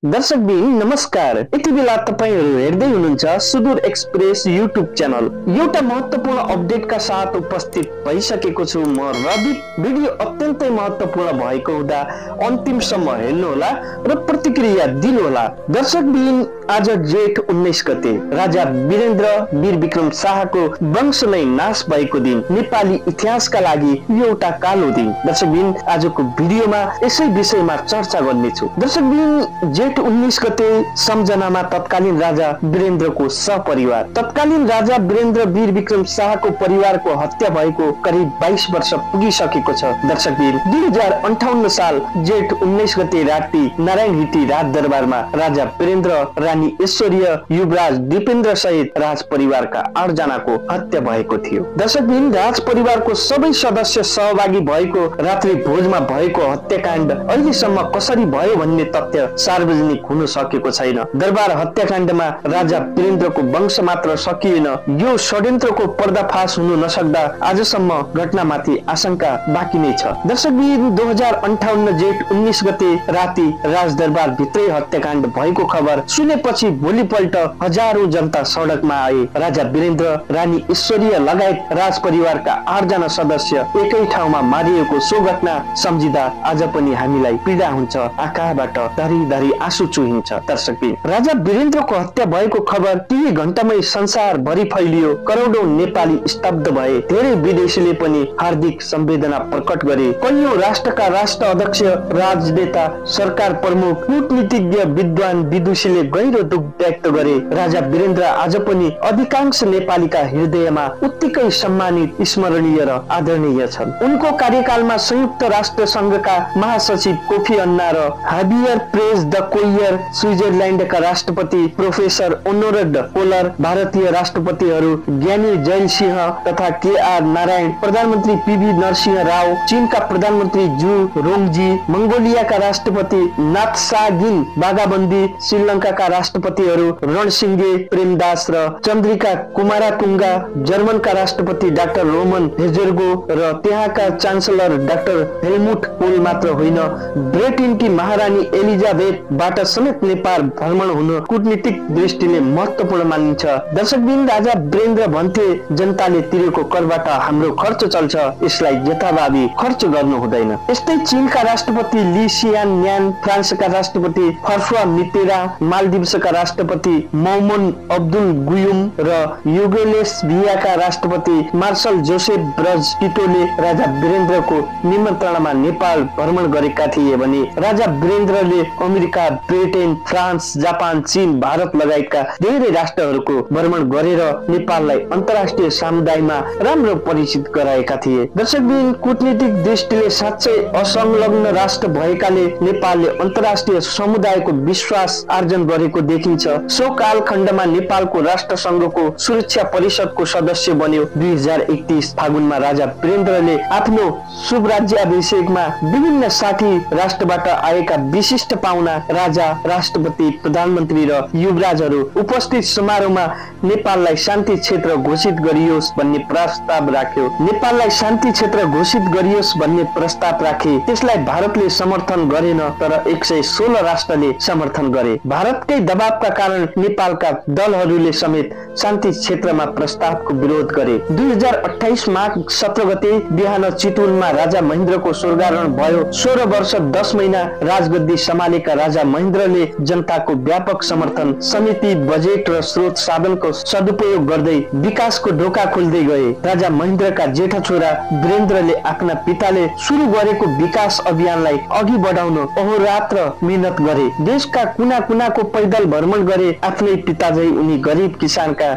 दर्शकबिन नमस्कार। यति बेला तपाईहरु हेर्दै हुनुहुन्छ सुदूर एक्सप्रेस युट्युब च्यानल। एउटा महत्त्वपूर्ण अपडेटका साथ उपस्थित भइसकेको छु म रवि। भिडियो अत्यन्तै महत्त्वपूर्ण भएको हुँदा अन्तिमसम्म हेर्नुहोला र प्रतिक्रिया दिनुहोला। दर्शकबिन आज जेठ 19 गते राजा वीरेन्द्र वीर विक्रम शाहको वंश नै नाश भएको दिन। नेपाली इतिहासका लागि यो एउटा कालो दिन। दर्शकबिन आजको भिडियोमा यसै विषयमा चर्चा गर्नेछु। दर्शकबिन जेठ 19 गते सम्झनामा तत्कालीन राजा वीरेन्द्रको सपरिवार तत्कालीन राजा वीरेन्द्र वीर विक्रम शाहको परिवारको हत्या भएको करिब 22 वर्ष पुगिसकेको छ। दर्शकबिन 2058 साल जेठ 19 गते राति नारायणहिटी राजदरबारमा राजा वीरेन्द्र, रानी ऐश्वर्य, युवराज दीपेन्द्र सहित राज परिवारका 8 जनाको हत्या भएको थियो। दर्शकबिन राज परिवारको सबै सदस्य सहभागी भएको रात्रि भोजमा भएको हत्याकाण्ड अहिलेसम्म कसरी भयो भन्ने तथ्य सार्वजनिक हुन सकेको छैन। दरबार हत्याकाण्डमा राजा वीरेन्द्रको वंश मात्र सकिएन, यो षड्यन्त्रको पर्दाफास हुन नसक्दा आजसम्म घटनामाथि आशंका बाँकी नै छ। दर्शकबिन 2058 जेठ 19 गते राति राजदरबार भित्रै हत्याकाण्ड भएको खबर सुनेपछि भोलिपल्ट हजारौं जनता सडकमा आए। राजा वीरेन्द्र, रानी ऐश्वर्य लगायत राज परिवारका 8 जना सदस्य एकै ठाउँमा मारिएको सो घटना सम्झिँदा आज पनि हामीलाई पीडा हुन्छ, आँखाबाट धरी आँसु चुहिन्छ। दर्शकबिन राजा वीरेन्द्रको हत्या भएको खबर केही घण्टामै संसार भरि फैलियो। करोडौं नेपाली स्तब्ध भए। धेरै विदेशीले पनि हार्दिक संवेदना प्रकट गरे। कैयौं राष्ट्रका राष्ट्र अध्यक्ष, राजनेता, सरकार प्रमुख, कूटनीतिज्ञ, विद्वान, विदुषीले गहिरो दुःख व्यक्त गरे। राजा वीरेन्द्र आज पनि अधिकांश नेपालीका हृदयमा उत्तिकै सम्मानित, स्मरणीय र आदरणीय छन्। उनको कार्यकालमा संयुक्त राष्ट्र संघका महासचिव कोफी अन्ना र हाबियर प्रेज द कोयर, स्विजरल्यान्डका राष्ट्रपति प्रोफेसर ओनोरड कोलर, भारतीय राष्ट्रपतिहरू ज्ञानी जैल सिंह तथा केआर नारायण, प्रधानमन्त्री पीवी नरसिंह राव, चीनका प्रधानमन्त्री जू रोङजी, मंगोलियाका राष्ट्रपति नात्सागिन बागाबन्दी, श्रीलङ्काका राष्ट्रपतिहरू रणसिंगे प्रेमदास र चन्द्रिका कुमारातुङ्गा, जर्मनका राष्ट्रपति डाक्टर रोमन हेजर्गो र त्यहाँका चान्सलर डाक्टर हेलमुट कोल मात्र होइन, ब्रिटेनकी महारानी एलिजाबेथबाट समेत नेपाल भ्रमण हुनु कूटनीतिक दृष्टिले महत्त्वपूर्ण मानिन्छ। दर्शकबिन राजा वीरेन्द्र भन्थे, जनताले तिरेको करबाट हाम्रो खर्च चल्छ, यसलाई यथाभावी खर्च गर्नु हुँदैन। यस्तै चीनका राष्ट्रपति ली सियान न्यान, फ्रान्सका राष्ट्रपति फर्फुआ मितेरा, मालदिभ्सका राष्ट्रपति मौमन अब्दुल गुयुम र युगोस्लाभियाका राष्ट्रपति मार्शल जोसेफ ब्रज टिटोले राजा वीरेन्द्रको निमन्त्रणामा नेपाल भ्रमण गरेका थिए भने राजा वीरेन्द्रले अमेरिका, ब्रिटेन, फ्रान्स, जापान, चीन, भारत लगायतका धेरै राष्ट्रहरूको भ्रमण गरेर नेपाललाई अन्तर्राष्ट्रिय समुदायमा राम्रो परिचित गराएका थिए। दर्शकबिन कूटनीतिक दृष्टिले साँच्चै असंलग्न राष्ट्र भएकाले नेपालले अन्तर्राष्ट्रिय समुदायको विश्वास आर्जन गरेको देखिन्छ। सो कालखण्डमा नेपालको राष्ट्रसंघको सुरक्षा परिषदको सदस्य बन्यो। 2031 फागुनमा राजा वीरेन्द्रले आफ्नो शुभ राज्याभिषेकमा विभिन्न 60 राष्ट्रबाट आएका विशिष्ट पाहुना, राजा, राष्ट्रपति, प्रधानमन्त्री र युवराजहरू उपस्थित समारोहमा नेपाललाई शान्ति क्षेत्र घोषित गरियोस् भन्ने प्रस्ताव राख्यो। नेपाललाई शान्ति क्षेत्र घोषित गरियोस् भन्ने प्रस्ताव राखे। त्यसलाई भारतले समर्थन गरेन, तर 116 राष्ट्रले समर्थन गरे। भारतकै दबावका कारण नेपालका दलहरूले समेत शान्ति क्षेत्रमा प्रस्तावको विरोध गरे। 2028 माघ 17 गते बिहान चितवनमा राजा महेन्द्रको स्वर्गारोहण भयो। 16 वर्ष 10 महिना राजगद्दी सम्हालेका राजा महेन्द्रले जनताको व्यापक समर्थन, समिति, बजेट र स्रोत साधनको सदुपयोग गर्दै विकासको ढोका खोल्दै गए। राजा महेन्द्रका जेठा छोरा वीरेन्द्रले आफ्ना पिताले सुरु गरेको विकास अभियानलाई अघि बढाउन अहोरात्र मेहनत गरे। देशका कुना कुनाको पैदल भ्रमण गरे। आफ्नै पिता झै उनी गरिब किसानका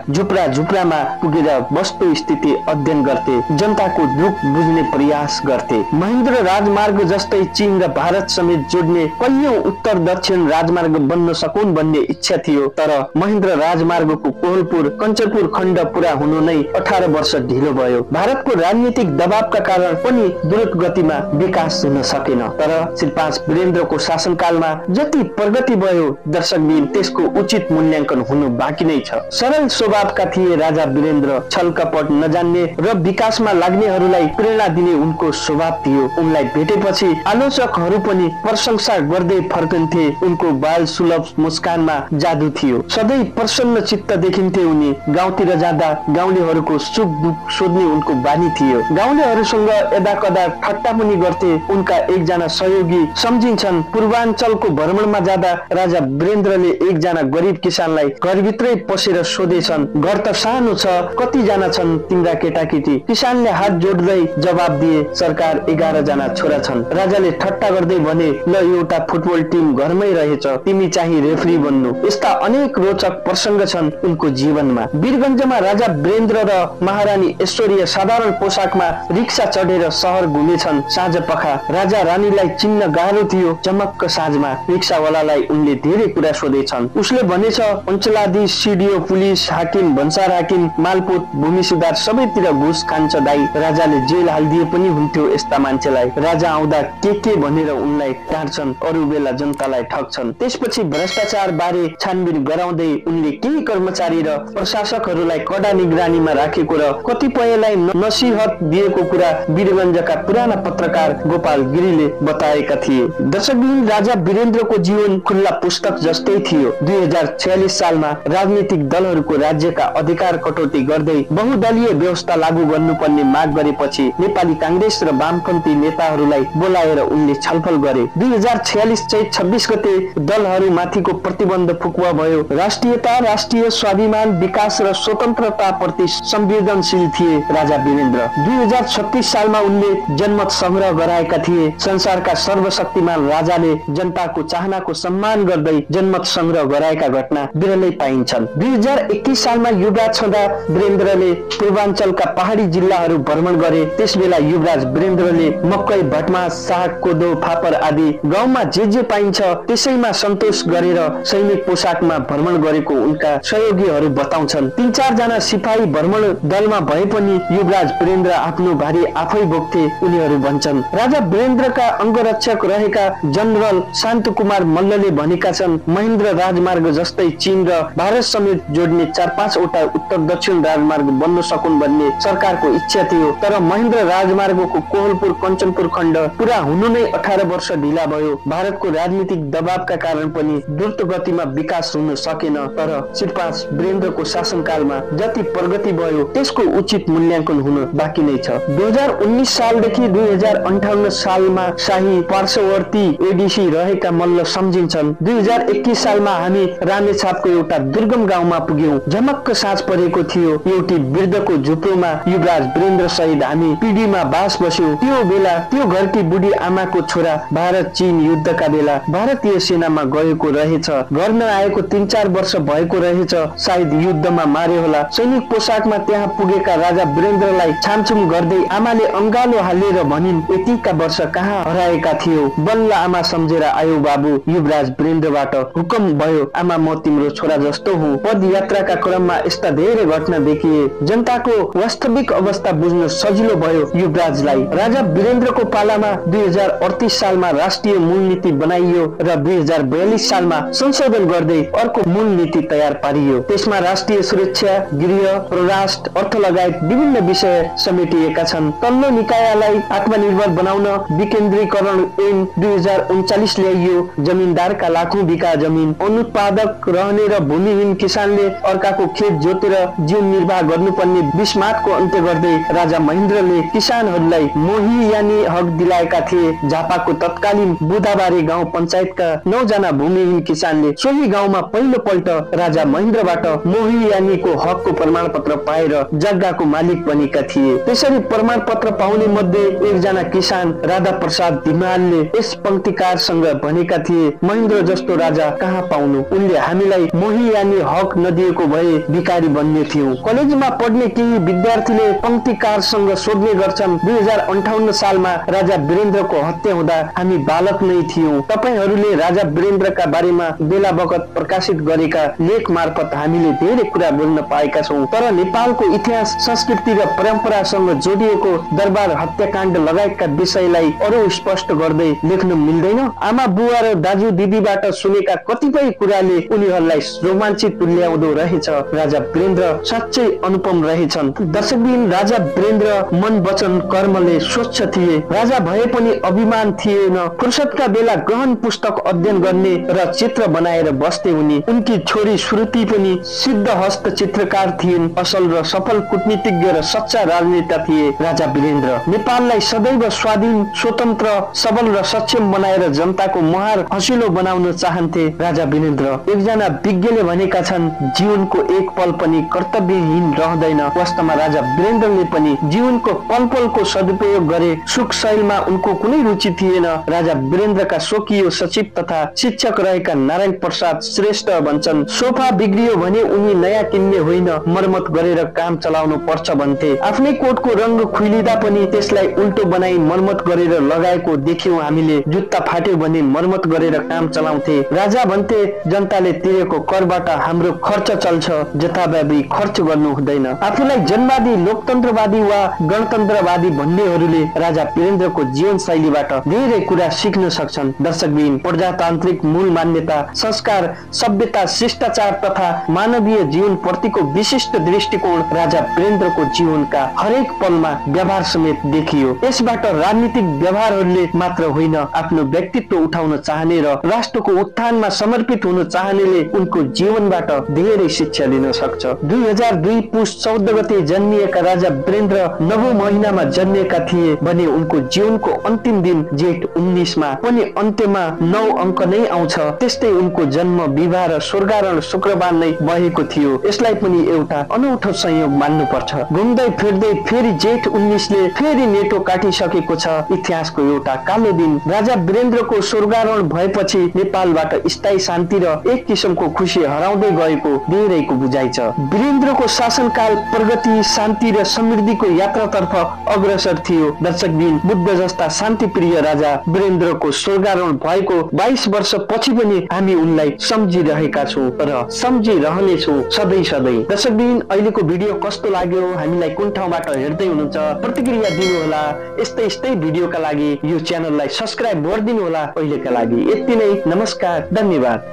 झुप्रामा पुगेर वस्तु स्थिति अध्ययन गर्थे, जनताको दुःख बुझ्ने प्रयास गर्थे। महेन्द्र राजमार्ग जस्तै चीन र भारत समेत जोड्ने कैयौं उत्तर दक्षिण राजमार्ग बन्न सकुन् भन्ने इच्छा थियो, तर महेन्द्र राजमार्गको कोहलपुर कञ्चनपुर खण्ड पूरा हुनु नै 18 वर्ष ढिलो भयो। भारतको राजनीतिक दबावका कारण पनि द्रुत गतिमा विकास हुन सकेन। तर श्री 5 वीरेन्द्रको शासनकालमा जति प्रगति भयो दर्शकबिन त्यसको उचित मूल्याङ्कन हुनु बाँकी नै छ। सरल स्वभावका थिए राजा वीरेन्द्र। छलकपट नजान्ने र विकासमा लाग्नेहरूलाई प्रेरणा दिने उनको स्वभाव थियो। उनलाई भेटेपछि आलोचकहरू पनि प्रशंसा गर्दै फर्कन्थे। उनको बाल सुलभ मुस्कानमा जादु थियो। सधैँ प्रसन्न चित्त देखिन्थे उनी। गाउँतिर जाँदा गाउँलेहरूको सुख दुख सोध्ने उनको बानी थियो। गाउँलेहरूसँग यदाकदा ठट्टा पनि गर्थे उनका एकजना सहयोगी सम्झिन्छन्। पूर्वाञ्चलको भ्रमणमा जाँदा राजा वीरेन्द्रले एकजना गरिब किसानलाई घरभित्रै पसेर सोधेछन्, घर त सानो छ, कतिजना छन् तिम्रा केटाकेटी? किसानले हात जोड्दै जवाब दिए, सरकार 11 जना छोरा छन्। राजाले ठट्टा गर्दै भने, ल एउटा फुटबल टिम घरमै रहेछ, तिमी चाहिँ रेफ्री बन्नु। यस्ता अनेक रोचक प्रसंग छन् उनको जीवनमा। वीरगञ्जमा राजा वीरेन्द्र र महारानी ऐश्वर्या साधारण पोसाकमा रिक्सा चढेर शहर घुमेछन्। साँझ पखा राजा रानीलाई चिन्न गाह्रो थियो। चमक्क साँझमा रिक्सावालालाई उनले धेरै कुरा सोधेछन्। उसले भनेछ, अञ्चलाधीश, सिडिओ, पुलिस, हाकिम, भन्सार हाकिम, मालपोत, भूमि सुधार सबैतिर घुस खान्छ दाई। राजाले जेल हालिदिए पनि हुन्थ्यो यस्ता मान्छेलाई। राजा आउँदा के भनेर उनलाई टार्छन्, अरू बेला जनतालाई ठग्छन्। त्यसपछि भ्रष्टाचार बारे छानबिन गराउँदै उनले केही कर्मचारी र प्रशासकहरूलाई कडा निगरानीमा राखेको र कतिपयलाई नसिहत दिएको कुरा वीरगञ्जका पुराना पत्रकार गोपाल गिरीले बताएका थिए। दशकदिन राजा वीरेन्द्रको जीवन खुल्ला पुस्तक जस्तै थियो। 2046 सालमा राजनीतिक दलहरूको राज्यका अधिकार कटौती गर्दै बहुदलीय व्यवस्था लागू गर्नुपर्ने माग गरेपछि नेपाली कांग्रेस र वामपन्थी नेताहरूलाई बोलाएर उनले छलफल गरे। 2046 चैत 26 गते दलहरूमाथिको प्रतिबन्ध फुकुवा भयो। राष्ट्रियता, राष्ट्रिय स्वाभिमान, विकास र स्वतन्त्रता प्रति संवेदनशील थिए राजा वीरेन्द्र। 2036 सालमा उनले जनमत संग्रह गराएका थिए। संसारका सर्वशक्तिमान राजाले जनताको चाहनाको सम्मान गर्दै जनमत संग्रह गराएका घटना विरलै पाइन्छन्। 2021 सालमा युवराज छँदा वीरेन्द्रले पूर्वाञ्चलका पहाडी जिल्लाहरू भ्रमण गरे। त्यसबेला युवराज वीरेन्द्रले मकै, भटमास, साग, कोदो, फापर आदि गाउँमा जे पाइन्छ त्यसैमा सन्तोष गरेर सैनिक पोसाकमा भ्रमण गरेको उनका सहयोगीहरू बताउँछन्। 3-4 जना सिपाही भ्रमण दलमा भए पनि युवराज वीरेन्द्र आफ्नो भारी आफै बोक्थे उनीहरू भन्छन्। राजा वीरेन्द्रका अंगरक्षक रहेका जनरल शान्त कुमार मल्लले भनेका छन्, महेन्द्र राजमार्ग जस्तै चीन र भारत समेत जोड्ने 4-5 वटा उत्तर दक्षिण राजमार्ग बन्न सकुन् भन्ने सरकारको इच्छा थियो। तर महेन्द्र राजमार्गको कोहलपुर कञ्चनपुर खण्ड पूरा हुनु नै 18 वर्ष ढिला भयो। भारतको राजनीतिक दबावका कारण पनि द्रुत गतिमा विकास हुन सकेन। तर श्रीपास वीरेन्द्रको शासनकालमा जति प्रगति भयो त्यसको उचित मूल्याङ्कन हुन बाँकी नै छ। 2019 सालदेखि 2058 सालमा शाही पार्श्ववर्ती एडिसी रहेका मल्ल सम्झिन्छन्, 2021 सालमा हामी रामेछापको एउटा दुर्गम गाउँमा पुग्यौं। झमक्क साँझ परेको थियो। एउटी वृद्धको झुप्रोमा युवराज वीरेन्द्र सहित हामी पिँढीमा बास बस्यौं। त्यो बेला त्यो घरकी बुढी आमाको छोरा भारत चीन युद्धका बेला भारतीय सेनामा गएको रहेछ। घर नआएको 3-4 वर्ष भएको रहेछ। सायद युद्धमा मारे होला। सैनिक पोसाकमा त्यहाँ पुगेका राजा वीरेन्द्रलाई छामछुम गर्दै आमाले अंगालो हालेर भनिन्, यतिका वर्ष कहाँ हराएका थियौ? बल्ल आमा सम्झेर आयो बाबु। युवराज वीरेन्द्रबाट हुकुम भयो, आमा म तिम्रो छोरा जस्तो हुँ। पदयात्राका क्रममा यस्ता धेरै घटना देखिए। जनताको वास्तविक अवस्था बुझ्न सजिलो भयो युवराजलाई। राजा वीरेन्द्रको पालामा 2038 सालमा राष्ट्रिय मूल नीति बनाइयो र 2042 सालमा संशोधन गर्दै अर्को मूल नीति तयार पारियो। त्यसमा राष्ट्रिय सुरक्षा, गृह, परराष्ट्र, अर्थ लगायत विभिन्न विषय समेटिएका छन्। तल्लो निकायलाई आत्मनिर्भर बनाउन विकेन्द्रीकरण ऐन 2039 ल्याइयो। जमिनदारका लाखौं बिघा जमिन, अनुत्पादक रहने र भूमिहीन किसानले अर्काको खेत जोतेर जीवन निर्वाह गर्नुपर्ने विस्मातको अन्त्य गर्दै राजा महेन्द्रले किसानहरूलाई मोही यानी हक दिलाएका थिए। झापाको तत्कालीन बुधाबारी गाउँ पञ्चायतका 9 जना भूमिहीन किसानले सोही गाउँमा पहिलो पल्ट राजा महेन्द्रबाट मोही यानीको हकको प्रमाण पत्र पाएर जग्गाको मालिक बनेका थिए। त्यसरी प्रमाण पत्र पाउने मध्ये एकजना किसान राधा प्रसाद धिमालले यस पंक्तिकारसँग भनेका थिए, महेन्द्र जस्तो राजा कहाँ पाउनु? उनले हामीलाई मोही यानी हक नदिएको भए भिखारी बन्ने थियौं। कलेजमा पढ्ने केही विद्यार्थीले पंक्तिकारसँग सोध्ने गर्छन्, 2058 सालमा राजा वीरेन्द्रको हत्या हुँदा हामी बालक नै थियौं। तपाईहरूले राजा वीरेन्द्रका बारेमा बेला बखत प्रकाशित गरेका लेख मार्फत हामीले धेरै कुरा बुझ्न पाएका छौं। तर नेपालको इतिहास, संस्कृति र परम्परासँग जोडिएको दरबार हत्याकाण्ड लगायतका विषयलाई अरू स्पष्ट गर्दै लेख्न मिल्दैन। आमा बुवा र दाजु दिदीबाट सुनेका कतिपय कुराले उनीहरूलाई रोमाञ्चित तुल्याउँदो रहेछ। राजा वीरेन्द्र साँच्चै अनुपम रहेछन्। दशकदिन राजा वीरेन्द्र मन वचन कर्मले स्वच्छ थिए। राजा भए पनि अभिमान थिएन। फुर्सदका बेला गहन पुस्तक अध्ययन गर्ने र चित्र बनाएर बस्थे उनी। उनकी छोरी श्रुति पनि सिद्ध हस्त चित्रकार थिइन्। असल र सफल कूटनीतिज्ञ र सच्चा राजनेता थिए राजा वीरेन्द्र। नेपाललाई सदैव स्वाधीन, स्वतन्त्र, सबल र सक्षम बनाएर जनताको मुहार हँसिलो बनाउन चाहन्थे राजा वीरेन्द्र। एकजना विज्ञले भनेका छन्, जीवनको एक पल पनि कर्तव्यहीन रहँदैन। वास्तवमा राजा वीरेन्द्रले पनि जीवनको पल पलको सदुपयोग गरे। सुख शैलमा उनको कुनै रुचि थिएन। राजा वीरेन्द्रका स्वकीय सचिव तथा शिक्षक रहेका नारायण प्रसाद श्रेष्ठ भन्छन्, सोफा बिग्रियो भने उनी नयाँ किन्ने होइन, मर्मत गरेर काम चलाउनु पर्छ भन्थे। आफ्नै कोटको रंग खुइलिँदा पनि त्यसलाई उल्टो बनाई मर्मत गरेर लगाएको देख्यौं हामीले। जुत्ता फाट्यो भने मर्मत गरेर काम चलाउँथे। राजा भन्थे, जनताले तिरेको करबाट हाम्रो खर्च चल्छ, जथाभावी खर्च गर्नु हुँदैन। आफूलाई जनवादी, लोकतन्त्रवादी वा गणतन्त्रवादी भन्नेहरूले राजा वीरेन्द्रको जीवन शैलीबाट धेरै कुरा सिक्न सक्छन्। दर्शकबिन, प्रजातान्त्रिक मूल मान्यता, संस्कार, सभ्यता, शिष्टाचार तथा मानवीय जीवन प्रतिको विशिष्ट दृष्टिकोण राजा वीरेन्द्रको जीवनका हरेक पलमा व्यवहार समेत देखियो। यसबाट राजनीतिक व्यवहारहरूले मात्र होइन, आफ्नो व्यक्तित्व उठाउन चाहने र राष्ट्रको उत्थानमा समर्पित हुन चाहनेले उनको जीवनबाट धेरै शिक्षा लिन सक्छ। 2002 पुष 14 गते जन्मिएका राजा वीरेन्द्र 9औं महिनामा जन्मिएका थिए भने उनको जीवनको अन्तिम दिन जेठ 19 मा पनि अन्त्यमा 9 अङ्क नै आउँछ। त्यस्तै उनको जन्म, विवाह र स्वर्गारोहण शुक्रबार नै भएको थियो। यसलाई पनि एउटा अनौठो संयोग मान्नु पर्छ। घुम्दै फिर्दै फेरि जेठ 19 ले फेरि नेटो काटिसकेको छ। इतिहासको एउटा कालो दिन। राजा वीरेन्द्रको स्वर्गारोहण भएपछि नेपालबाट स्थायी शान्ति र एक किसिमको खुशी हराउँदै गएको धेरैको बुझाइ छ। वीरेन्द्रको शासनकाल प्रगति, शान्ति र समृद्धिको यात्रातर्फ अग्रसर थियो। दर्शकबिन, बुद्ध जस्ता शान्तिप्रिय राजा वीरेन्द्रको स्वर्गारोहण भएको 22 वर्ष पछि पनि हामी उनलाई सम्झिरहेका छौं र सम्झिरहनेछौं सधैँ सधैँ। दर्शकबिन, अहिलेको भिडियो कस्तो लाग्यो, हामीलाई कुन ठाउँबाट हेर्दै हुनुहुन्छ प्रतिक्रिया दिनुहोला। यस्तै भिडियोका लागि यो च्यानललाई सब्स्क्राइब गरिदिनु होला। अहिलेका लागि यति नै। नमस्कार, धन्यवाद।